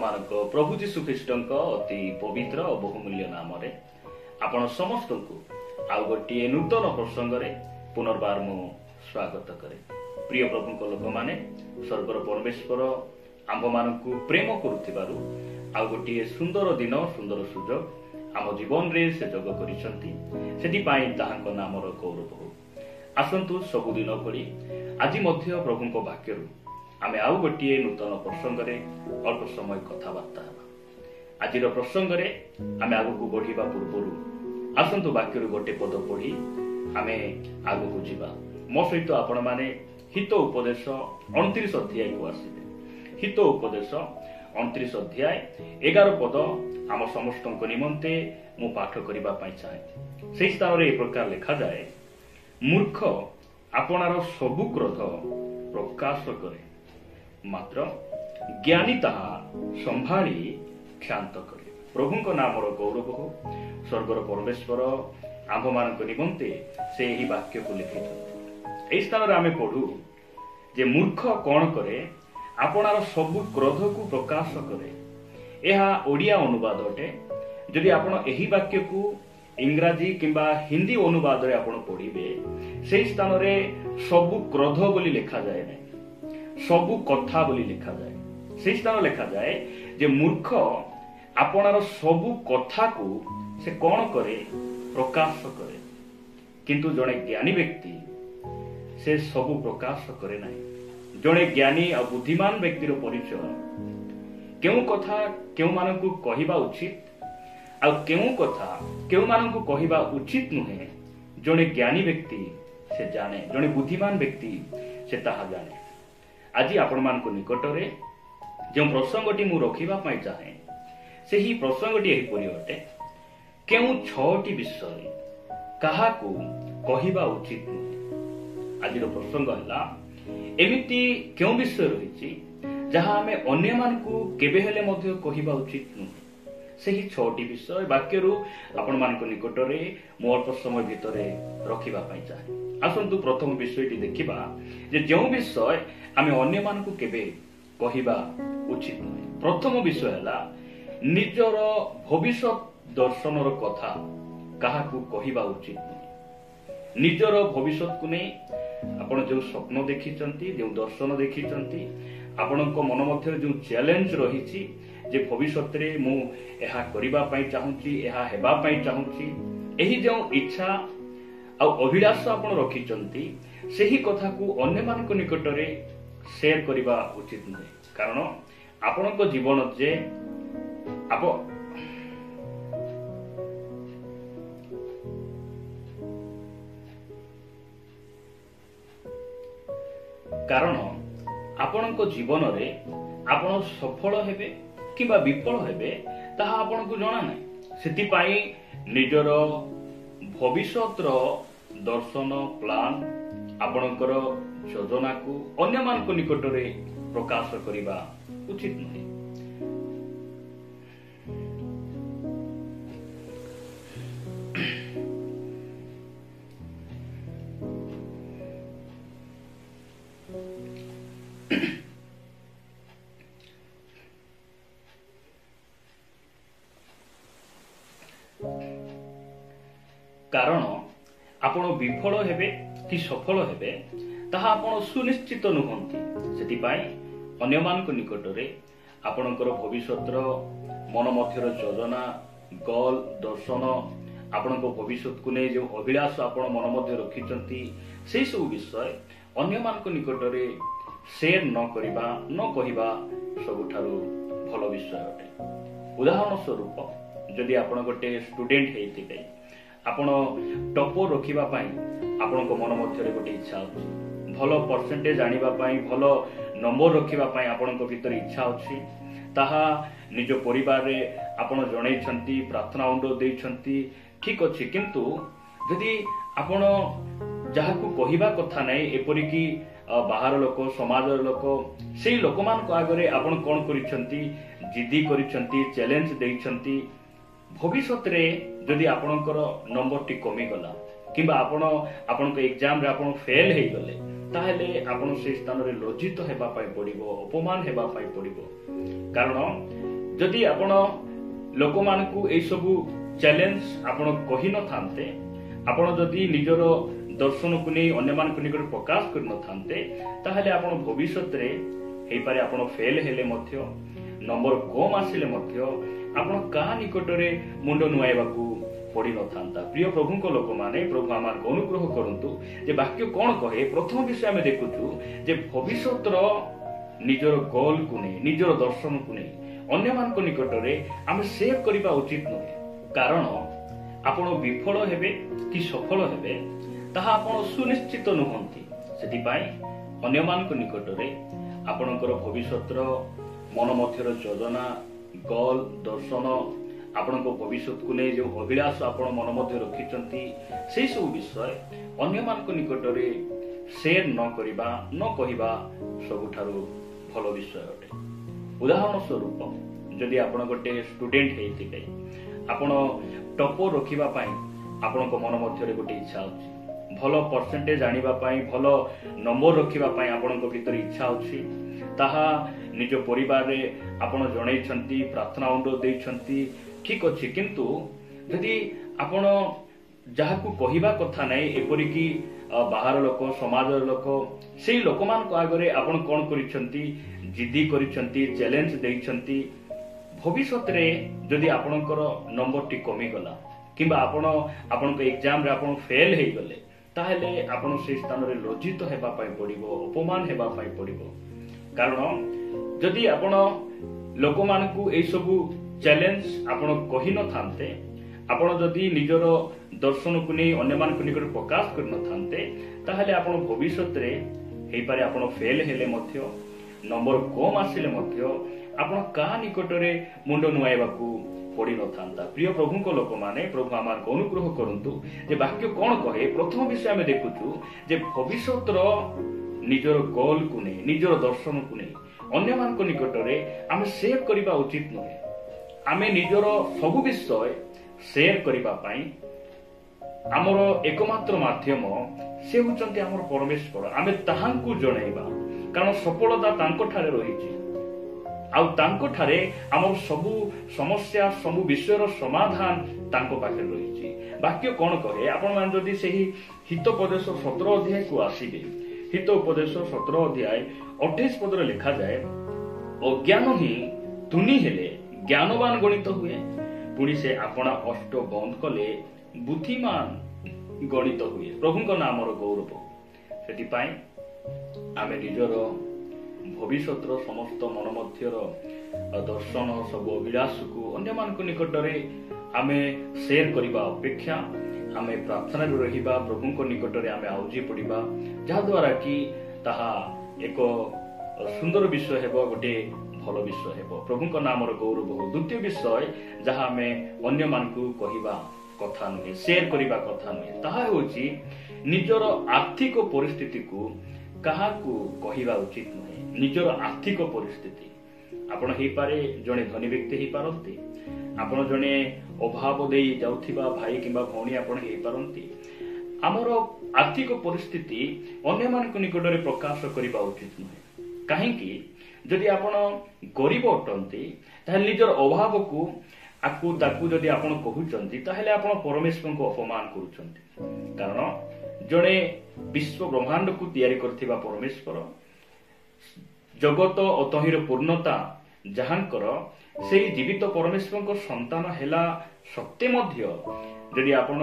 आम प्रभु जीशु ख्रीष्ट अति पवित्र और बहुमूल्य नाम आपण समस्त को आउ गोटे नूतन प्रसंग पुनर्बार मु स्वागत करे। प्रिय प्रभु लोक मैंने स्वर्गर परमेश्वर आंभ मान प्रेम करुथिबारु आउ गोटे सुंदर दिन सुंदर सुजोग आम जीवन रे से जग करिसेंती ताहांको नामर गौरव हो। आसंतु सबुदिन भली आज मध्य प्रभुंको वाक्यरु आमे आउ गोटे नूतन प्रसंग अल्प समय कथबार्ता हेबा। आज प्रसंग आमे आगु बढ़िबा पूर्व आसंतु वाक्यरु गोटे पद पढ़ी आमे आगु जीवा। मो सहित आपण माने हित उपदेश 29 अध्याय को आसीबे। हित उपदेश 29 अध्याय 11 पद आम समस्त निमंते मु पाठ करबा पई चाहे। सेही स्थान रे ए प्रकार लिखा जाए, मूर्ख आपणार सबु क्रोध प्रकाश करे, मात्र ज्ञानी ताहा संभाली क्षांत करे। प्रभुंको नामर गौरव हो। स्वर्गर परमेश्वर आंभ मान निमंते से ही वाक्य को लिखिछन। एही स्थान रे आमे पढ़ू जे मूर्ख कौन करे, आपणार सबु क्रोध को प्रकाश करे। यह ओडिया अनुवाद अटे। जदि आपण एही वाक्य को इंग्राजी किंबा हिंदी अनुवाद रे आपण पढ़िबे, सेही स्थान रे सबु क्रोध बोली लिखा जाए नै, सबु कथा बोली लिखा जाए। सेही स्थान लिखा जाए जे मूर्ख आपणार सबु कथा को से कौन करे, प्रकाश करे। किंतु जड़े ज्ञानी व्यक्ति से सबु प्रकाश करे नाही। जड़े ज्ञानी और बुद्धिमान व्यक्तिर परिचय केउ कथा केउ मानकु कहिबा उचित आ केउ कथा केउ मानकु कहिबा उचित नुहे, जड़े ज्ञानी व्यक्ति से जाने, जड़े बुद्धिमान व्यक्ति से ताहा जाने। आज आपण मानकु निकटरे जो प्रसंगटी मु रखिबा पई चाहे, सेही प्रसंगटी एही परि अटे। केउ 6टी विषय काहाकू कहिबा उचित नुहे। आज प्रसंग हला एमिति केउ विषय रहिछि जहा आमे अन्य मानकु केबे हेले मध्य कहिबा उचित नुहे। सेही 6टी विषय वाक्यरु आपण मानकु निकटरे मो अल्प समय भितरे रखिबा पई चाहे। आसंतु प्रथम विषयटी देखिबा जे जो विषय आमे अन्य मानकु केबे कहिबा उचित नुहे। प्रथम विषय हला निजर भविष्य दर्शनर कथा काहाकू कहिबा उचित नुहे। निजर भविष्य को नहीं आपण जो स्वप्न देखिचंती, जो दर्शन देखिचंती, आपणको मन मध्य जो चैलेंज रहिछि जे भविष्य रे मु एहा करिबा पई चाहूची, एहा हेबा पई चाहूची, एही जो इच्छा आ अभिलाष आपण रखिचंती, सेही कथा को अन्य मानक निकटरे शेयर करिबा उचित नुहे। कारण आपणको जीवन जे आप कारण आपणको जीवन रे आपण सफल हेबे किबा विफल हेबे ताहा आपणको जणा नै। सेति पई निजर भविष्यतर दर्शन प्लान आपणकर योजना को अन्य मानक निकटरे प्रकाश करिबा उचित नुहे। कारण आपण विफल हेबे कि सफल हेबे ताहा आपण सुनिश्चित नुहंती। सेति पई अन्य मानक निकटरे आपणकर भविष्यतर मन मध्यर योजना गोल दर्शन आपणको भविष्य को नै जो अभिलाष आपण मन मध्य रखिचंती, सेही सब विषय अन्य मानक निकटरे शेयर न करिबा न कहिबा सबुठारु भलो विषय अटे। उदाहरण स्वरूप जदि आपण गोटे स्टूडेंट हेतिबे, आपण टॉपर रखिबा पई आपणको मन मध्यरे गोटे इच्छा अछि, भलो परसेंटेज आनिबा पई, भलो नंबर रखिबा पई आपणको भीतर इच्छा अछि, ताहा निज परिवार रे आपण जणैछंती, प्रार्थना अनुरोध दैछंती, ठीक अछि। किंतु जदि आपण जाहाकू कहिबा कथा नै, एपरि कि बाहर लोक समाजर लोक सेही लोक मान को आगरे आपण कोन करिछंती, जिद्दी करिछंती, चैलेंज दैछंती, भविष्य रे जदि आपणकर नंबर टी कमी गला किंबा आपणको एग्जाम रे आपण फेल हे गले, ताहेले आपण से स्थान रे लज्जित हेबा पई पड़िबो, अपमान हेबा पई पड़िबो। कारण जदि आपण लोक मानकु ए सबु चैलेंज आपण कहि न थांते आपण जदि निजर दर्शन को नहीं अन्य मानक निकट प्रकाश कर न थांते ताहले आपण भविष्य रे हे पारे आपण फेल हेले मध्य नंबर कम आसिले मध्य आपण का निकट रे मुंड नुआइबाकू पड़ी न थांता। प्रिय प्रभु को लोक माने प्रभु आमार अनुग्रह करंतु जे वाक्य कोन कहे प्रथम विषय आमे देखुछु जे भविष्यतर निजर गोल को नहीं निजर दर्शन को नहीं अन्य मानक निकट रे आमे सेव करबा उचित नहे कारण आपण विफल हेबे कि सफल हेबे ताहा आपण सुनिश्चित नुहंती सेति पई अन्य मानक निकट रे आपणकर भविष्यतर मन मध्यर योजना गोल दर्शन आपण भविष्य को नहीं जो अभिलाष आपण मन मध्य रखिचंती से सब विषय अन्य मानक निकट रे शेयर न करिबा न कहिबा सबुठारु भलो विषय अटे। उदाहरण स्वरूप जदि आपण गोटे स्टूडेंट हेतिबे आपण टॉपर रखिबा पई आपण मन मध्य रे गोटे इच्छा अछि भलो परसेंटेज आनिबा पई भलो नंबर रखिबा पई आपण भीतर इच्छा अछि ताहा निज परिवार रे आपण जणैछंती प्रार्थना अनुरोध दैछंती ठीक अच्छे किंतु यदि आपण जहाकू कहवा कथा नहीं एपरी कि बाहर लोक समाज लोक से लोक मान आगे आपण कौन करिसंती जिद्दी करिसंती चैलेंज देइसंती भविष्य रे जदि आपणकर नंबर टी कमी गला किंबा आपण आपणक एग्जाम रे आपण फेल हे गले ताहले आपण से स्थान रे लज्जित हेबा पई पड़िबो अपमान हेबा पई पड़िबो कारण जदि आपण लोक मानकू ए सबु चैलेंज आपण कहि न थांते आपण जदि निजर दर्शन को नहीं अन्य मानक निकट प्रकाश कर न थांते ताहले आपण भविष्य रे हे पारे आपण फेल हेले मध्य नंबर कम आसिले मध्य आपण का निकट रे मुंड नुआइबाकू पड़ी न थांता। प्रिय प्रभु को लोक माने प्रभु आमार अनुग्रह करंतु जे वाक्य कोन कहे प्रथम विषय आमे देखुछु जे भविष्यतर निजर गोल को नहीं निजर दर्शन को नहीं अन्य मानक निकट रे आमे शेयर करबा उचित नहे आमे निजर सब विषय शेयर करिबा पाई आमर एकमात्र माध्यम से होचंती आमर परमेश्वर आमे ताहांकु जणैबा कारण सफलता तांको ठारे रहिछि आउ तांको ठारे आमर सब समस्या सब विषयर समाधान तांको पाखे रहिछि। वाक्य कोन कहे आपण मान जदि सेही हितोपदेश 17 अध्याय को आसीबे हितोपदेश 17 अध्याय 28 पद रे लिखा जाए अज्ञान ही तुनी हेले ज्ञानवान गणित हुए पुणी से आपना अष्ट बंद कले बुद्धिमान गणित हुए। प्रभु नाम गौरव से आमे निजर भविष्य समस्त मन मध्यर दर्शन सब अभिलाष को अन्य मानक निकट रे आमे शेयर करबा अपेक्षा आमे प्रार्थना रहिबा प्रभु निकट रे आमे आउजी पड़िबा जहा द्वारा कि ताहा एक सुंदर विषय हेबो गोटे भल विषय हेबो प्रभु नाम गौरव हो। द्वितीय विषय जहाँ आम अन्य मानकू कहवा कथा नुहे शेयर करबा कथा नुहे ताहा होची निजर आर्थिक परिस्थिति को काहाकू कहवा उचित नुहे। निजर आर्थिक परिस्थिति आपण हे पारे जणे धनी व्यक्ति हे पारंती आपण जणे अभाव देई जाउथिबा भाई किंबा भौणी आपण हे पारंती आमर आर्थिक परिस्थिति अन्य मानक निकट रे प्रकाश करबा उचित नुहे काहेकि जदि आपण गरीब अटंती ताहले निजर अभाव को आकु ताकु जदि आपण कहउचंती ताहले आपण परमेश्वर को अपमान करूचंती कारण जणे विश्व ब्रह्मांड को तैयारी करथिबा परमेश्वर जगत अतहिर पूर्णता जहांकर सेही जीवित परमेश्वर को संतान हेला सत्य मध्य जदि आपण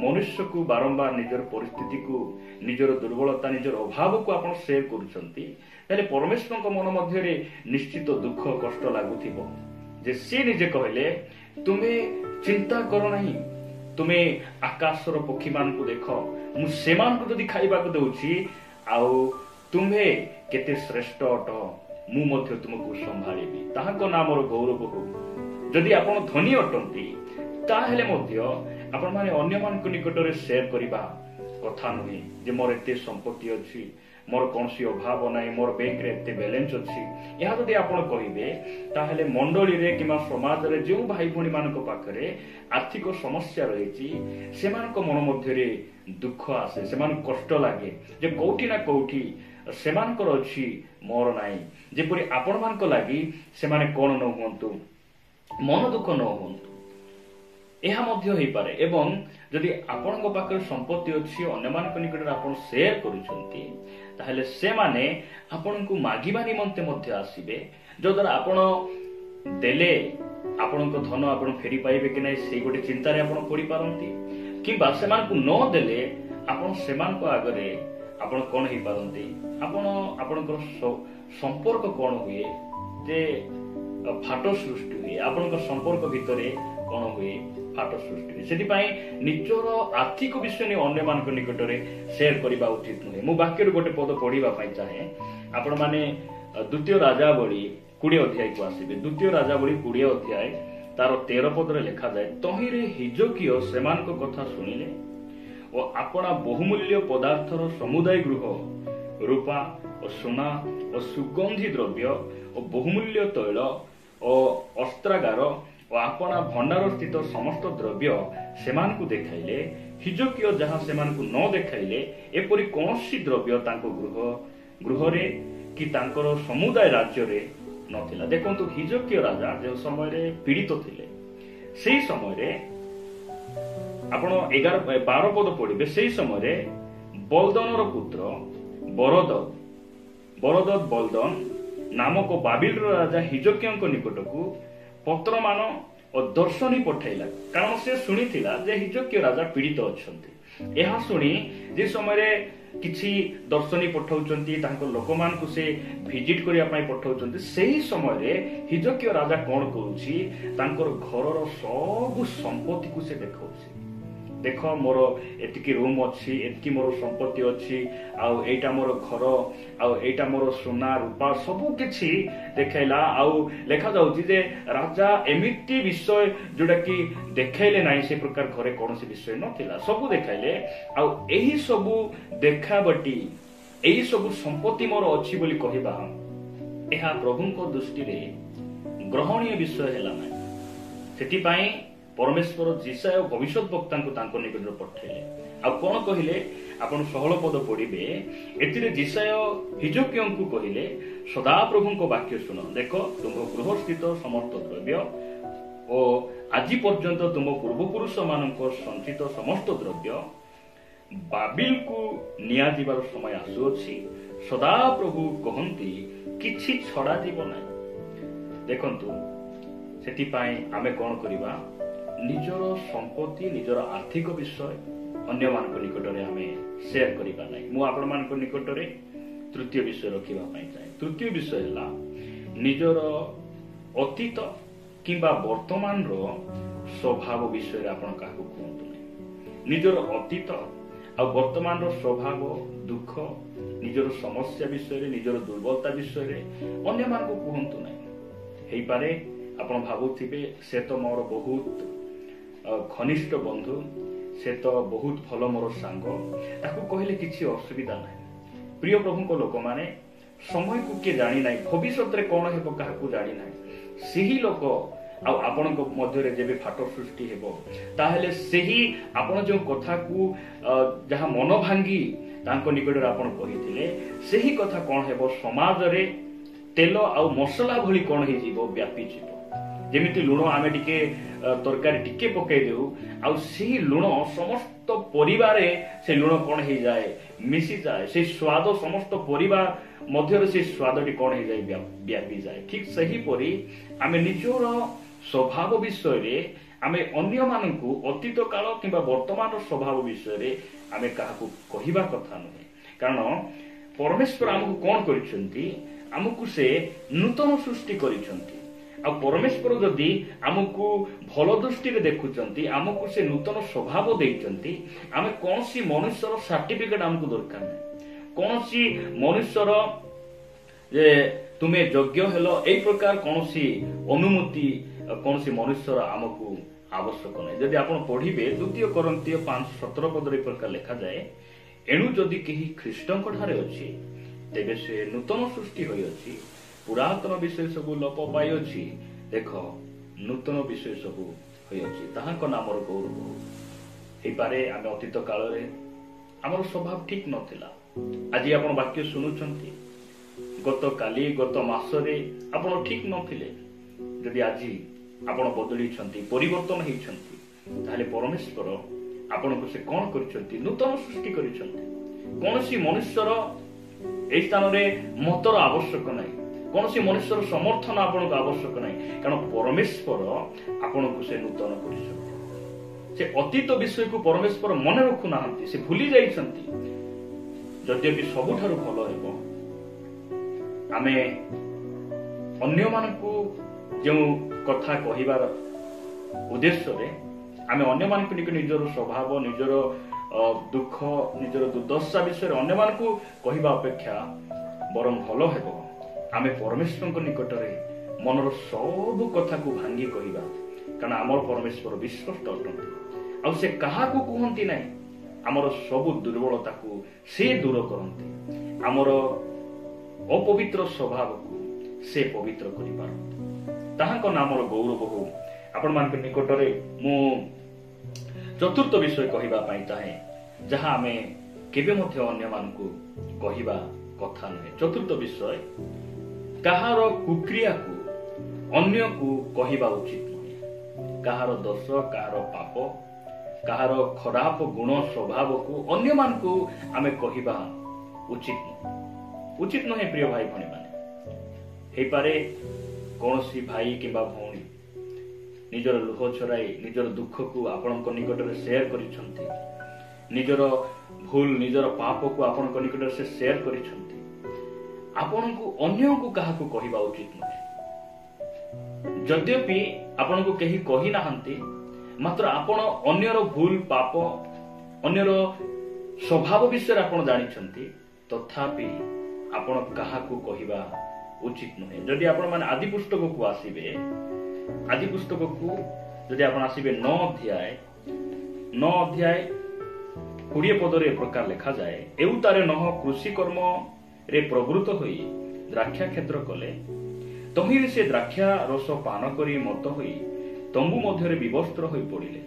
मनुष्य को बारंबार निजर परिस्थिति को निजर दुर्बलता निजर अभाव को आपण शेयर करूचंती ताले परमेश्वर को मन मध्य रे निश्चित दुख कष्ट लागुथिबो जे से निजे कहले तुमे चिंता करो नहीं तुमे आकाशर पक्षी मान को देखो मु सेमान को जदि खाइबा को दउछि आउ तुम्हे केते श्रेष्ठ अट मु मध्य तुमको संभाळिबी ताहाको नामर गौरव हो। जदि आपण धनी अटंती ताहेले मध्य आपण माने अन्य मान को निकट रे शेयर करिबा कथा नुहे जे मोर एते संपत्ति अछि मोर कोनसी अभाव नाही मोर बैंक रे एते बैलेंस अछि या जदि आपण कहिबे ताहेले मंडली रे किमा समाज रे जो भाई भणी मानक पाखरे आर्थिक समस्या रहिछि सेमानक मन मध्य रे दुख आसे सेमान कष्ट लागे जे कोठी ना कोठी सेमानकर अछि मोर नाही जेपरि आपण मानक लागि सेमाने कोन न हुंतु ମନ ଦୁଃଖ ନ ହୁଅନ୍ତୁ। ଏହା ମଧ୍ୟ ହେଇପାରେ। ଏବଂ ଯଦି ଆପଣଙ୍କ ପାଖରେ ସମ୍ପତ୍ତି ଅଛି, ଅନ୍ୟମାନଙ୍କ ନିକଟରେ ଆପଣ ସେୟାର କରୁଛନ୍ତି, ତାହେଲେ ସେମାନେ ଆପଣଙ୍କୁ ମାଗିବା ନିମନ୍ତେ ମଧ୍ୟ ଆସିବେ, ଯଦ୍ୱାରା ଆପଣ ଦେଲେ ଆପଣଙ୍କ ଧନ ଆପଣ ଫେରି ପାଇବେ କି ନାହିଁ ସେଇ ଗୋଟେ ଚିନ୍ତାରେ ଆପଣ ପଡିପାରନ୍ତି। କିମ୍ବା ସେମାନଙ୍କୁ ନ ଦେଲେ ଆପଣ ସେମାନଙ୍କ ଆଗରେ ଆପଣ କଣ ହେଇପାରନ୍ତି, ଆପଣଙ୍କର ସମ୍ପର୍କ କଣ ହୁଏ ଯେ ଫାଟ ସୃଷ୍ଟି ହୁଏ, ଆପଣଙ୍କ ସମ୍ପର୍କ ଭିତରେ କଣ ହୁଏ, ଫାଟ ସୃଷ୍ଟି ହୁଏ। ସେଥିପାଇଁ ନିଜର ଆର୍ଥିକ ବିଷୟ ନେଇ ଅନ୍ୟମାନଙ୍କ ନିକଟରେ ସେୟାର କରିବା ଉଚିତ ନୁହେଁ। ମୁଁ ବାକ୍ୟରୁ ଗୋଟେ ପଦ ପଢିବା ପାଇଁ ଚାହେଁ। ଆପଣମାନେ ଦ୍ୱିତୀୟ ରାଜାବଳୀ 20 ଅଧ୍ୟାୟକୁ ଆସିବେ। ଦ୍ୱିତୀୟ ରାଜାବଳୀ 20 ଅଧ୍ୟାୟ ତାର 13 ପଦରେ ଲେଖାଯାଏ, ତହିଁରେ ହିଜକିୟ ସେମାନଙ୍କ କଥା ଶୁଣିଲେ ଓ ଆପଣା ବହୁମୂଲ୍ୟ ପଦାର୍ଥର ସମୁଦାୟ ଗୃହ, ରୂପା ଓ ସୁନା ଓ ସୁଗନ୍ଧି ଦ୍ରବ୍ୟ ଓ ବହୁମୂଲ୍ୟ ତୈଳ ଓ ଅସ୍ତ୍ରାଗାର ଓ ଆପଣା ଭଣ୍ଡାର ସ୍ଥିତ ସମସ୍ତ ଦ୍ରବ୍ୟ ସେମାନଙ୍କୁ ଦେଖାଇଲେ। ହିଜକିୟ ଯାହା ସେମାନଙ୍କୁ ନ ଦେଖାଇଲେ ଏପରି କୌଣସି ଦ୍ରବ୍ୟ ତାଙ୍କ ଗୃହରେ କି ତାଙ୍କର ସମୁଦାୟ ରାଜ୍ୟରେ ନଥିଲା। ଦେଖନ୍ତୁ, ହିଜକିୟ ରାଜା ଯେଉଁ ସମୟରେ ପୀଡ଼ିତ ଥିଲେ, ସେଇ ସମୟରେ ଆପଣ 12 ପଦ ପଢିବେ। ସେଇ ସମୟରେ ବଲଦନର ପୁତ୍ର ବଲଦନ ନାମକ ବାବିଲର ରାଜା ହିଜକିୟଙ୍କ ନିକଟକୁ ପତ୍ରମାନ ଓ ଦର୍ଶନୀ ପଠାଇଲା, କାରଣ ସେ ଶୁଣିଥିଲା ଯେ ହିଜକିୟ ରାଜା ପୀଡ଼ିତ ଅଛନ୍ତି। ଏହା ଶୁଣି ଯେ ସମୟରେ କିଛି ଦର୍ଶନୀ ପଠାଉଛନ୍ତି, ତାଙ୍କ ଲୋକମାନଙ୍କୁ ସେ ଭିଜିଟ କରିବା ପାଇଁ ପଠାଉଛନ୍ତି, ସେହି ସମୟରେ ହିଜକିୟ ରାଜା କଣ କରୁଛି, ତାଙ୍କର ଘରର ସବୁ ସମ୍ପତ୍ତିକୁ ସେ ଦେଖାଉଛି। ଦେଖ, ମୋର ଏତିକି ରୁମ ଅଛି, ଏତିକି ମୋର ସମ୍ପତ୍ତି ଅଛି, ଆଉ ଏଇଟା ମୋର ଘର, ଆଉ ଏଇଟା ମୋର ସୁନା ରୂପା, ସବୁ କିଛି ଦେଖାଇଲା। ଆଉ ଲେଖାଯାଉଛି ଯେ ରାଜା ଏମିତି ବିଷୟ ଯୋଉଟା କି ଦେଖାଇଲେ ନାହିଁ, ସେ ପ୍ରକାର ଘରେ କୌଣସି ବିଷୟ ନଥିଲା, ସବୁ ଦେଖାଇଲେ। ଆଉ ଏହି ସବୁ ଦେଖାବଟି, ଏହି ସବୁ ସମ୍ପତ୍ତି ମୋର ଅଛି ବୋଲି କହିବା, ଏହା ପ୍ରଭୁଙ୍କ ଦୃଷ୍ଟିରେ ଗ୍ରହଣୀୟ ବିଷୟ ହେଲା ନାହିଁ। ସେଥିପାଇଁ ପରମେଶ୍ୱର ଜିସାୟ ଭବିଷ୍ୟତ ବକ୍ତାଙ୍କୁ ତାଙ୍କ ନିକଟରେ ପଠାଇଲେ। ଆଉ କଣ କହିଲେ, ଆପଣ 16 ପଦ ପଢିବେ। ଏଥିରେ ଜିସାୟ ହିଜକିୟଙ୍କୁ କହିଲେ, ସଦାପ୍ରଭୁଙ୍କ ବାକ୍ୟ ଶୁଣ। ଦେଖ, ତୁମ ଗୃହସ୍ଥିତ ସମସ୍ତ ଦ୍ରବ୍ୟ ଓ ଆଜି ପର୍ଯ୍ୟନ୍ତ ତୁମ ପୂର୍ବପୁରୁଷ ମାନଙ୍କ ସଞ୍ଚିତ ସମସ୍ତ ଦ୍ରବ୍ୟ ବାବିଲକୁ ନିଆଯିବାର ସମୟ ଆସୁଅଛି। ସଦାପ୍ରଭୁ କହନ୍ତି, କିଛି ଛଡାଯିବ ନାହିଁ। ଦେଖନ୍ତୁ, ସେଥିପାଇଁ ଆମେ କଣ କରିବା, ନିଜର ସମ୍ପତ୍ତି, ନିଜର ଆର୍ଥିକ ବିଷୟ ଅନ୍ୟମାନଙ୍କ ନିକଟରେ ଆମେ ସେୟାର କରିବା ନାହିଁ। ମୁଁ ଆପଣମାନଙ୍କ ନିକଟରେ ତୃତୀୟ ବିଷୟ ରଖିବା ପାଇଁ ଚାହେଁ। ତୃତୀୟ ବିଷୟ ହେଲା, ନିଜର ଅତୀତ କିମ୍ବା ବର୍ତ୍ତମାନର ସ୍ୱଭାବ ବିଷୟରେ ଆପଣ କାହାକୁ କୁହନ୍ତୁ ନାହିଁ। ନିଜର ଅତୀତ ଆଉ ବର୍ତ୍ତମାନର ସ୍ୱଭାବ, ଦୁଃଖ, ନିଜର ସମସ୍ୟା ବିଷୟରେ, ନିଜର ଦୁର୍ବଳତା ବିଷୟରେ ଅନ୍ୟମାନଙ୍କୁ କୁହନ୍ତୁ ନାହିଁ। ହେଇପାରେ ଆପଣ ଭାବୁଥିବେ, ସେ ତ ମୋର ବହୁତ ଘନିଷ୍ଠ ବନ୍ଧୁ, ସେ ତ ବହୁତ ଭଲ ମୋର ସାଙ୍ଗ, ତାକୁ କହିଲେ କିଛି ଅସୁବିଧା ନାହିଁ। ପ୍ରିୟ ପ୍ରଭୁଙ୍କ ଲୋକମାନେ, ସମୟକୁ କିଏ ଜାଣି ନାହିଁ, ଭବିଷ୍ୟତରେ କଣ ହେବ କାହାକୁ ଜାଣି ନାହିଁ। ସେହି ଲୋକ ଆଉ ଆପଣଙ୍କ ମଧ୍ୟରେ ଯେବେ ଫାଟ ସୃଷ୍ଟି ହେବ, ତାହେଲେ ସେହି ଆପଣ ଯେଉଁ କଥାକୁ ଯାହା ମନ ଭାଙ୍ଗି ତାଙ୍କ ନିକଟରେ ଆପଣ କହିଥିଲେ, ସେହି କଥା କଣ ହେବ, ସମାଜରେ ତେଲ ଆଉ ମସଲା ଭଳି କଣ ହେଇଯିବ, ବ୍ୟାପିଯିବ। ଯେମିତି ଲୁଣ ଆମେ ଟିକେ ତରକାରୀ ଟିକେ ପକେଇ ଦେଉ, ଆଉ ସେହି ଲୁଣ ସମସ୍ତ ପରିବାରେ ସେ ଲୁଣ କଣ ହେଇଯାଏ, ମିଶିଯାଏ। ସେଇ ସ୍ୱାଦ ସମସ୍ତ ପରିବାର ମଧ୍ୟରେ ସେ ସ୍ୱାଦଟି କଣ ହେଇଯାଏ, ବ୍ୟାପିଯାଏ। ଠିକ ସେହିପରି ଆମେ ନିଜର ସ୍ୱଭାବ ବିଷୟରେ ଆମେ ଅନ୍ୟମାନଙ୍କୁ ଅତୀତ କାଳ କିମ୍ବା ବର୍ତ୍ତମାନର ସ୍ୱଭାବ ବିଷୟରେ ଆମେ କାହାକୁ କହିବା କଥା ନୁହେଁ। କାରଣ ପରମେଶ୍ୱର ଆମକୁ କଣ କରିଛନ୍ତି, ଆମକୁ ସେ ନୂତନ ସୃଷ୍ଟି କରିଛନ୍ତି। ଆଉ ପରମେଶ୍ୱର ଯଦି ଆମକୁ ଭଲ ଦୃଷ୍ଟିରେ ଦେଖୁଛନ୍ତି, ଆମକୁ ସେ ନୂତନ ସ୍ୱଭାବ ଦେଇଛନ୍ତି, ଆମେ କୌଣସି ମନୁଷ୍ୟର ସାର୍ଟିଫିକେଟ ଆମକୁ ଦରକାର ନାହିଁ। କୌଣସି ମନୁଷ୍ୟର ଯେ ତୁମେ ଯୋଗ୍ୟ ହେଲ, ଏଇ ପ୍ରକାର କୌଣସି ଅନୁମତି କୌଣସି ମନୁଷ୍ୟର ଆମକୁ ଆବଶ୍ୟକ ନାହିଁ। ଯଦି ଆପଣ ପଢିବେ 2 Corinth 5:17 ପଦରେ ପ୍ରକାର ଲେଖାଯାଏ, ଏଣୁ ଯଦି କେହି ଖ୍ରୀଷ୍ଟଙ୍କ ଠାରେ ଅଛି, ତେବେ ସେ ନୂତନ ସୃଷ୍ଟି ହୋଇଅଛି, ପୁରାତନ ବିଷୟ ସବୁ ଲୋପ ପାଇଅଛି, ଦେଖ ନୂତନ ବିଷୟ ସବୁ ହୋଇଅଛି, ତାହାଙ୍କ ନାମର ଗୌରବ। ହେଇପାରେ ଆମେ ଅତୀତ କାଳରେ ଆମର ସ୍ୱଭାବ ଠିକ ନଥିଲା। ଆଜି ଆପଣ ବାକ୍ୟ ଶୁଣୁଛନ୍ତି, ଗତ କାଲି, ଗତ ମାସରେ ଆପଣ ଠିକ ନଥିଲେ। ଯଦି ଆଜି ଆପଣ ବଦଳିଛନ୍ତି, ପରିବର୍ତ୍ତନ ହେଇଛନ୍ତି, ତାହେଲେ ପରମେଶ୍ୱର ଆପଣଙ୍କୁ ସେ କଣ କରିଛନ୍ତି? ନୂତନ ସୃଷ୍ଟି କରିଛନ୍ତି। କୌଣସି ମନୁଷ୍ୟର এই ସ୍ଥାନରେ ମତର ଆବଶ୍ୟକ ନାହିଁ, କୌଣସି ମନୁଷ୍ୟର ସମର୍ଥନ ଆପଣଙ୍କୁ ଆବଶ୍ୟକ ନାହିଁ, କାରଣ ପରମେଶ୍ୱର ଆପଣଙ୍କୁ ସେ ନୂତନ କରିଛନ୍ତି। ସେ ଅତୀତ ବିଷୟକୁ ପରମେଶ୍ୱର ମନେ ରଖୁନାହାନ୍ତି, ସେ ଭୁଲି ଯାଇଛନ୍ତି। ଯଦ୍ୟପି ସବୁଠାରୁ ଭଲ ହେବ ଆମେ ଅନ୍ୟମାନଙ୍କୁ ଯେଉଁ କଥା କହିବାର ଉଦ୍ଦେଶ୍ୟରେ ଆମେ ଅନ୍ୟମାନଙ୍କୁ ନିଜର ସ୍ୱଭାବ, ନିଜର ଦୁଃଖ, ନିଜର ଦୁର୍ଦ୍ଦଶା ବିଷୟରେ ଅନ୍ୟମାନଙ୍କୁ କହିବା ଅପେକ୍ଷା ବରଂ ଭଲ ହେବ ଆମେ ପରମେଶ୍ୱରଙ୍କ ନିକଟରେ ମନର ସବୁ କଥାକୁ ଭାଙ୍ଗି କହିବା। କାରଣ ଆମର ପରମେଶ୍ୱର ବିଶ୍ୱସ୍ତ ଅଟନ୍ତି, ଆଉ ସେ କାହାକୁ କୁହନ୍ତି ନାହିଁ। ଆମର ସବୁ ଦୁର୍ବଳତାକୁ ସେ ଦୂର କରନ୍ତି, ଆମର ଅପବିତ୍ର ସ୍ୱଭାବକୁ ସେ ପବିତ୍ର କରିପାରନ୍ତି। ତାହାଙ୍କ ନାମର ଗୌରବ ହଉ। ଆପଣମାନଙ୍କ ନିକଟରେ ମୁଁ ଚତୁର୍ଥ ବିଷୟ କହିବା ପାଇଁ ଚାହେଁ, ଯାହା ଆମେ କେବେ ମଧ୍ୟ ଅନ୍ୟମାନଙ୍କୁ କହିବା କଥା ନୁହେଁ। ଚତୁର୍ଥ ବିଷୟ, କାହାର କୁକ୍ରିୟାକୁ ଅନ୍ୟକୁ କହିବା ଉଚିତ ନୁହେଁ। କାହାର ଦୋଷ, କାହାର ପାପ, କାହାର ଖରାପ ଗୁଣ ସ୍ୱଭାବକୁ ଅନ୍ୟମାନଙ୍କୁ ଆମେ କହିବା ଉଚିତ ନୁହେଁ। ପ୍ରିୟ ଭାଇ ଭଉଣୀ ମାନେ, ହେଇପାରେ କୌଣସି ଭାଇ କିମ୍ବା ଭଉଣୀ ନିଜର ଲୁହ ଛରାଇ ନିଜର ଦୁଃଖକୁ ଆପଣଙ୍କ ନିକଟରେ ସେୟାର କରିଛନ୍ତି, ନିଜର ଭୁଲ, ନିଜର ପାପକୁ ଆପଣଙ୍କ ନିକଟରେ ସେ ସେୟାର କରିଛନ୍ତି। ଆପଣଙ୍କୁ ଅନ୍ୟକୁ କାହାକୁ କହିବା ଉଚିତ ନୁହେଁ। ଯଦ୍ୟପି ଆପଣଙ୍କୁ କେହି କହିନାହାନ୍ତି, ମାତ୍ର ଆପଣ ଅନ୍ୟର ଭୁଲ, ପାପ, ଅନ୍ୟର ସ୍ୱଭାବ ବିଷୟରେ ଆପଣ ଜାଣିଛନ୍ତି, ତଥାପି ଆପଣ କାହାକୁ କହିବା ଉଚିତ ନୁହେଁ। ଯଦି ଆପଣ ମାନେ ଆଦି ପୁସ୍ତକକୁ ଆସିବେ, ଆଦି ପୁସ୍ତକକୁ ଯଦି ଆପଣ ଆସିବେ 9 ଅଧ୍ୟାୟ 20 ପଦରେ ଏ ପ୍ରକାର ଲେଖାଯାଏ, ଏଉତାରେ ନହ କୃଷି କର୍ମରେ ପ୍ରବୃତ୍ତ ହୋଇ ଦ୍ରାକ୍ଷା କ୍ଷେତ୍ର କଲେ, ତହିଁରେ ସେ ଦ୍ରାକ୍ଷା ରସ ପାନ କରି ମତ ହୋଇ ତମ୍ବୁ ମଧ୍ୟରେ ବିବସ୍ତ୍ର ହୋଇ ପଡ଼ିଲେ।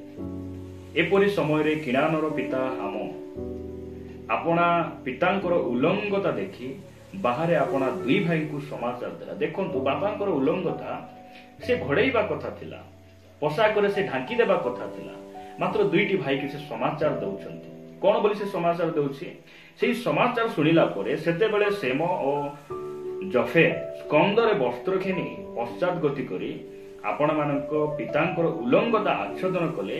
ଏପରି ସମୟରେ କିଣାନର ପିତା ହାମ ଆପଣା ପିତାଙ୍କର ଉଲ୍ଲଂଘତା ଦେଖି ବାହାରେ ଆପଣା 2 ଭାଇଙ୍କୁ ସମାଚାର ଦେଲା। ଦେଖନ୍ତୁ, ବାପାଙ୍କର ଉଲ୍ଲଂଘତା ସେ ଘୋଡେଇବା କଥା ଥିଲା, ପୋଷାକରେ ସେ ଢାଙ୍କି ଦେବା କଥା ଥିଲା, ମାତ୍ର 2ଟି ଭାଇକି ସେ ସମାଚାର ଦଉଛନ୍ତି। କଣ ବୋଲି ସେ ସମାଚାର ଦଉଛି? ସେଇ ସମାଚାର ଶୁଣିଲା ପରେ ସେତେବେଳେ ସେମ ଓ ଜଫେ ସ୍କନ୍ଦରେ ବସ୍ତ୍ର ଘେନି ପଶ୍ଚାତ ଗତି କରି ଆପଣମାନଙ୍କ ପିତାଙ୍କର ଉଲ୍ଲଂଘତା ଆଚ୍ଛାଦନ କଲେ।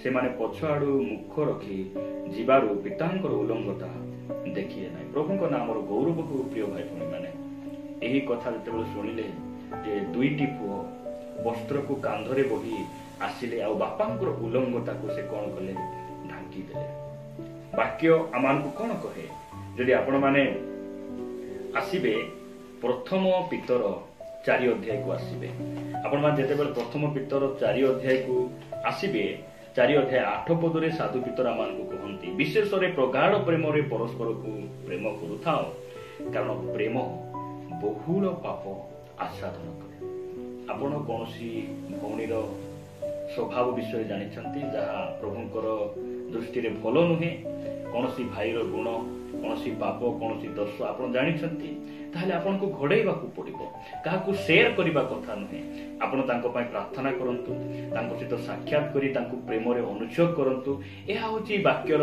ସେମାନେ ପଛଆଡୁ ମୁଖ ରଖି ଯିବାରୁ ପିତାଙ୍କର ଉଲ୍ଲଂଘତା ଦେଖିଲେ ନାହିଁ। ପ୍ରଭୁଙ୍କ ନାମର ଗୌରବ ହଉ। ପ୍ରିୟ ଭାଇ ଭଉଣୀ ମାନେ, ଏହି କଥା ଯେତେବେଳେ ଶୁଣିଲେ ଯେ 2ଟି ପୁଅ ବସ୍ତ୍ରକୁ କାନ୍ଧରେ ବୋହି ଆସିଲେ, ଆଉ ବାପାଙ୍କର ଉଲ୍ଲଂଘତାକୁ ସେ କଣ କଲେ? ଢାଙ୍କି ଦେଲେ। ବାକ୍ୟ ଆମମାନଙ୍କୁ କଣ କହେ? ଯଦି ଆପଣ ମାନେ ଆସିବେ ପ୍ରଥମ ପିତର 4 ଅଧ୍ୟାୟକୁ ଆସିବେ, ଆପଣ ମାନେ ଯେତେବେଳେ ପ୍ରଥମ ପିତର 4 ଅଧ୍ୟାୟକୁ ଆସିବେ, 4 ଅଧ୍ୟାୟ 8 ପଦରେ ସାଧୁ ପିତର ଆମମାନଙ୍କୁ କହନ୍ତି, ବିଶେଷରେ ପ୍ରଗାଢ଼ ପ୍ରେମରେ ପରସ୍ପରକୁ ପ୍ରେମ କରୁଥାଅ, କାରଣ ପ୍ରେମ ବହୁଳ ପାପ ଆଚ୍ଛାଦନ କରେ। ଆପଣ କୌଣସି ଭଉଣୀର ସ୍ୱଭାବ ବିଷୟରେ ଜାଣିଛନ୍ତି ଯାହା ପ୍ରଭୁଙ୍କର ଦୃଷ୍ଟିରେ ଭଲ ନୁହେଁ? କୌଣସି ଭାଇର ଗୁଣ, କୌଣସି ପାପ, କୌଣସି ଦୋଷ ଆପଣ ଜାଣିଛନ୍ତି, ତାହେଲେ ଆପଣଙ୍କୁ ଘୋଡେଇବାକୁ ପଡିବ। କାହାକୁ ସେୟାର କରିବା କଥା ନୁହେଁ। ଆପଣ ତାଙ୍କ ପାଇଁ ପ୍ରାର୍ଥନା କରନ୍ତୁ, ତାଙ୍କ ସହିତ ସାକ୍ଷାତ କରି ତାଙ୍କୁ ପ୍ରେମରେ ଅନୁଚ୍ଛେଦ କରନ୍ତୁ। ଏହା ହଉଛି ବାକ୍ୟର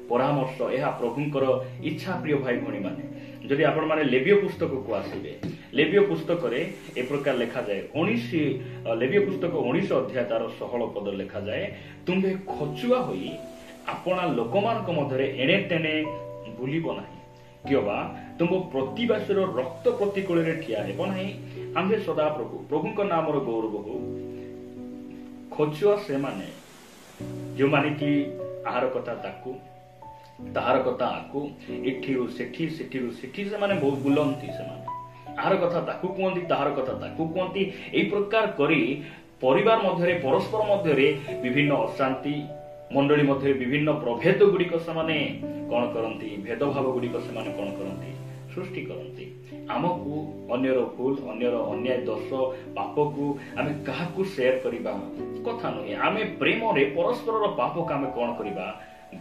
ପରାମର୍ଶ, ଏହା ପ୍ରଭୁଙ୍କର ଇଚ୍ଛା। ପ୍ରିୟ ଭାଇ ଭଉଣୀ ମାନେ, ଯଦି ଆପଣ ମାନେ ଲେବୀୟ ପୁସ୍ତକକୁ ଆସିବେ, ଲେବୀୟ ପୁସ୍ତକରେ ଏ ପ୍ରକାର ଲେଖାଯାଏ, ଲେବୀୟ ପୁସ୍ତକ 19 ଅଧ୍ୟାୟ ତାର 16 ପଦ ଲେଖାଯାଏ, ତୁମ୍ଭେ ଖଚୁଆ ହୋଇ ଆପଣା ଲୋକମାନଙ୍କ ମଧ୍ୟରେ ଏଣେ ତେଣେ ବୁଲିବ ନାହିଁ, କିମ୍ବା ତୁମ ପ୍ରତିବାସୀର ରକ୍ତ ପ୍ରତିକୂଳରେ ଠିଆ ହେବ ନାହିଁ। ଆମ୍ଭେ ସଦା ପ୍ରଭୁଙ୍କ ନାମର ଗୌରବ ହଉ। ଖଚୁଆ ସେମାନେ ଯେଉଁମାନେ କି ଆହାର କଥା ତାକୁ, ତାହାର କଥା ଆକୁ, ଏଠିରୁ ସେଠି, ସେଠିରୁ ସେଠି ସେମାନେ ବହୁତ ବୁଲନ୍ତି। ସେମାନେ ଆହାର କଥା ତାକୁ କୁହନ୍ତି, ତାହାର କଥା ତାକୁ କୁହନ୍ତି। ଏହି ପ୍ରକାର କରି ପରିବାର ମଧ୍ୟରେ, ପରସ୍ପର ମଧ୍ୟରେ ବିଭିନ୍ନ ଅଶାନ୍ତି, ମଣ୍ଡଳୀ ମଧ୍ୟରେ ବିଭିନ୍ନ ପ୍ରଭେଦ ଗୁଡିକ ସେମାନେ କଣ କରନ୍ତି? ଭେଦଭାବ ଗୁଡିକ ସେମାନେ କଣ କରନ୍ତି? ସୃଷ୍ଟି କରନ୍ତି। ଆମକୁ ଅନ୍ୟର ଭୁଲ, ଅନ୍ୟର ଅନ୍ୟାୟ, ଦୋଷ, ପାପକୁ ଆମେ କାହାକୁ ସେୟାର କରିବା କଥା ନୁହେଁ। ଆମେ ପ୍ରେମରେ ପରସ୍ପରର ପାପକୁ ଆମେ କଣ କରିବା?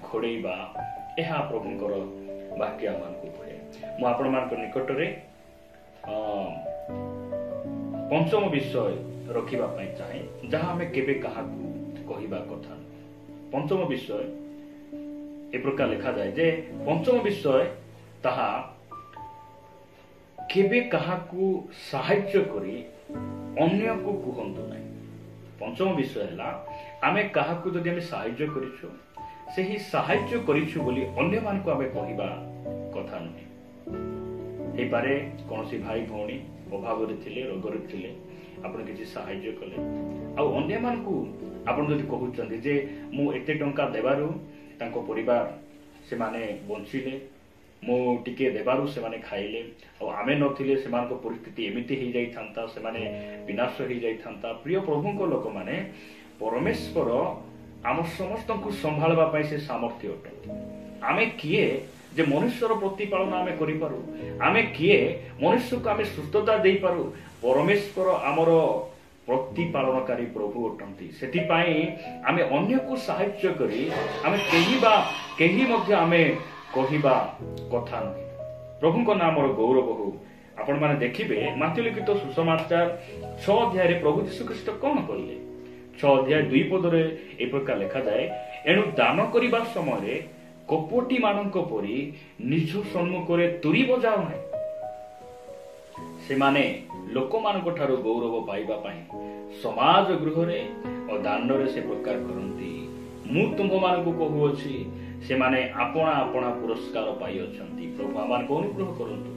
ଘୋଡେଇବା। ଏହା ପ୍ରଭୁଙ୍କର ବାକ୍ୟ ଆମମାନଙ୍କୁ କୁହେ। ମୁଁ ଆପଣମାନଙ୍କ ନିକଟରେ ପଞ୍ଚମ ବିଷୟ रखिबा पई चाहे जहाँ आमे केबे काहाकू कहिबा कथा। पंचम विषय ए प्रकार लिखा जाए जे पंचम विषय ताहा केबे काहाकू साहाय्य करी अन्य को कहंतु नहीं। पंचम विषय है आमे काहाकू जदि आमे साहाय्य करिछु सेही साहाय्य करिछु बोली अन्य मान को आमे कहिबा कथा नहीं। हे पारे कोनसी भाई भौणी अभाव रे थिले रोग रे थिले आपण किछि साहाय्य कले आ अन्य मान को आपण जदि कहउचंदी जे मु एते टंका देबारु तांको परिवार से माने बंचिले मु टिके देबारु से माने खाइले आ आमे नथिले से मान को परिस्थिति एमिति ही जाई थांता से माने विनाश ही जाई थांता। प्रिय प्रभु को लोक माने परमेश्वर आम समस्त को संभाळबा पई से सामर्थ्य अटंती। आमे किए जे मनुष्यर प्रतिपालन आमे करि पारु, आमे किए मनुष्य को आमे सुस्थता देई पारु, परमेश्वर आमर प्रतिपालनकारी प्रभु अटंती। सेति पई आमे अन्य को सहाय्य करी आमे केही मध्य आमे कहिबा कथा नहीं। प्रभु को नाम गौरव हो। आपण माने देखिबे माथ्यू लिखित सुसमाचार 6 अध्याय रे प्रभु यीशु ख्रीष्ट कोन करिले। 6 अध्याय 2 पद रे ए प्रकार लिखा जाए, एनु दान करिबा समय रे कपटी मानक परी निज सम्मुख रे तुरी बजाओ नाही। से माने लोक मानक ठारो गौरव पाइबा पई समाज गृह रे और दान रे से प्रकार करंती। मु तुम मानक कहू अछि से माने आपना आपना पुरस्कार पाई अछंती। प्रभु आमान को अनुग्रह करंतु।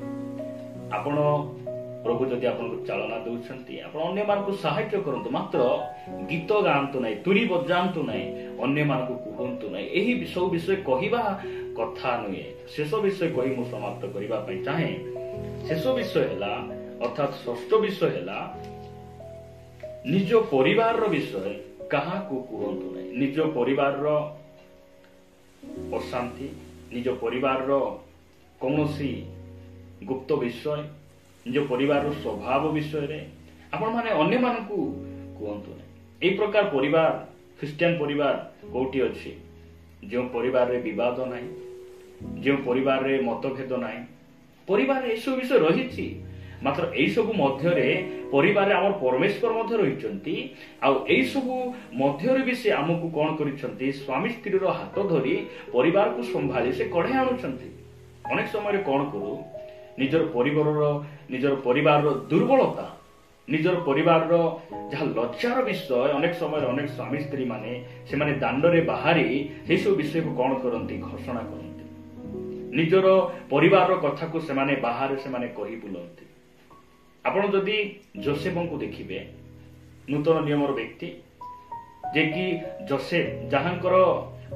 आपण प्रभु जदि आपन को चालना दउछंती आपण अन्य मान को सहायता करंतु। मात्र गीत गांतु नै, तुरी बजांतु नै, अन्य मान को कहंतु नै। एही सब विषय कहिबा कथा नुए। शेष विषय कहि मु समाप्त करिबा पई चाहे। शेष विषय हला अर्थात षष्ठ विषय हला निज परिवार रो विषय कहा को कहंतु नै। निज परिवार रो अशांति, निज परिवार रो कौनसी गुप्त विषय, निज परिवार स्वभाव विषय रे आपण माने अन्य मान को कहंतु नै। ए प्रकार परिवार ख्रिस्टियन परिवार कोठी अछि जो परिवार रे विवाद नै, जो परिवार रे मतभेद नै, परिवार रे एसो विषय रहिछि। मात्र एई सब मध्य रे परिवार रे हमर परमेश्वर मध्य रहिचंती। आ एई सब मध्य रे भी से हमकु कोन करिसंती, स्वामी स्त्री रो हाथ धरी परिवार को संभाली से कढे आनुचंती। अनेक समय रे कोन करू निजर परिवार रो दुर्बलता, निजर परिवार रो जहा लज्जार विषय अनेक समय अनेक स्वामी स्त्री माने से माने दांड रे बाहरी से सब विषय को कोन करंती, घोषणा करंती। निजर परिवार रो कथा को से माने बाहर से माने कहि बुलंती। आपण जदि जोसेफ को देखिबे नूतन नियमर व्यक्ति जे कि जोसेफ जहांकर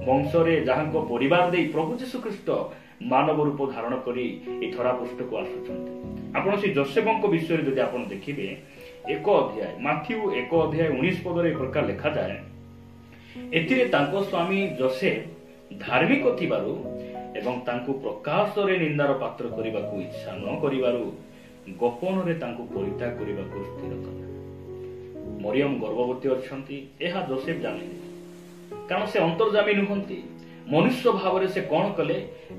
वंश रे जहांको परिवार दे प्रभु यीशु ख्रीष्ट मानव रूप धारण करी ए धरा पृष्ठ को आसुचंती। आपण से जोसेफ को विषय रे जदि आपण देखिबे 1 अध्याय माथ्यू 1 अध्याय 19 पद रे प्रकार लिखा जाए, एथिरे तांको स्वामी जोसेफ धार्मिक थिबारु एवं तांको प्रकाश रे निंदार पात्र करिबाकू इच्छा न करिबारु गोपन रे तांको परित्याग करिबाकू स्थिर कला। मरियम गर्भवती अछंती एहा जोसेफ जाने, कारण से अंतर्जामी नुहंती। मनुष्य भाव रे से कोन कले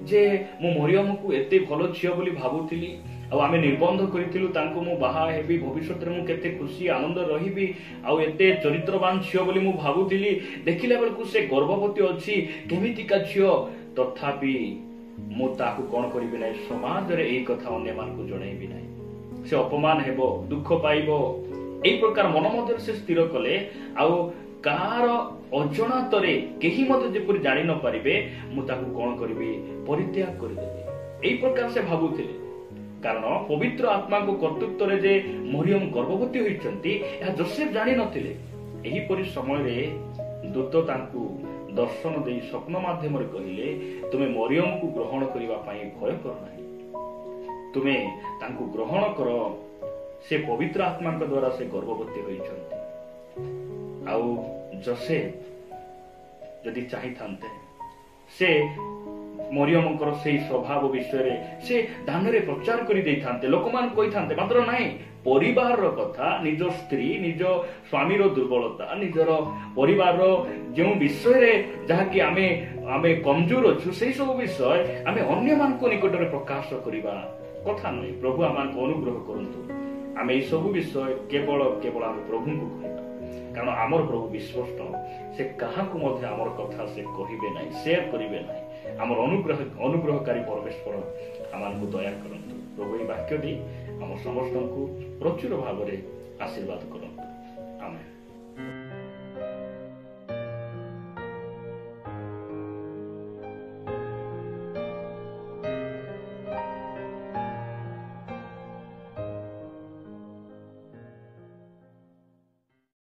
जे मो मरियम को एते भलो छियो बोली भाबुथिली आ आमे निर्बंध करिथिलु तांको मो बाहा हेबी भविष्यत रे मु केते खुशी आनंद रहिबी आ एते चरित्रवान छियो बोली मु भाबुथिली। देखिला बेल को से गर्भवती अछि केमिति का छियो, तथापि मु ताकू कोन करिबि नै, समाज रे एई कथा अन्य मान को जणाइबि नै। से अपमान हेबो, दुख पाइबो, एई प्रकार मन मध्य से स्थिर कले। आउ कार अजणातरे केही मते जेपरि जानि न पारिबे मु ताकू कोन करिबि, परित्याग करि देबि। एई प्रकार से भाबुथिले। कारण पवित्र आत्मा को कर्तृत्व रे जे मरियम गर्भवती होइचंती या जोसेफ जानि नथिले। एही परि समय रे दूत तांकू दर्शन दे स्वप्न माध्यम रे कहिले, तुमे मरियम को ग्रहण करिवा पई भय कर नाही, तुमे तांकू ग्रहण करो, से पवित्र आत्मा के द्वारा से गर्भवती होइचंती। आउ जोसेफ जदि चाहि थांते से मरियम कर से स्वभाव विषय रे से दान रे प्रचार करि देई थांते, लोकमान कहि थांते। मात्र नाही परिवार रो कथा, निज स्त्री निज स्वामी रो दुर्बलता, निजर परिवार रो जो विषय रे जहा कि आमे कमजोर अछु से सब विषय आमे अन्य मान को निकट रे प्रकाश करिबा କଥା नुहे प्रभु आम अनुग्रह करतु आम ये सब विषय केवल केवल आम प्रभु को कहवा कारण आमर प्रभु विश्वस्त से क्या आमर कथा से कहे ना सेयार करेंगे ना आमर अनुग्रहकारी परमेश्वर आम दया करतु प्रभु ये वाक्य दे आम समस्त को प्रचुर भाव में आशीर्वाद करतु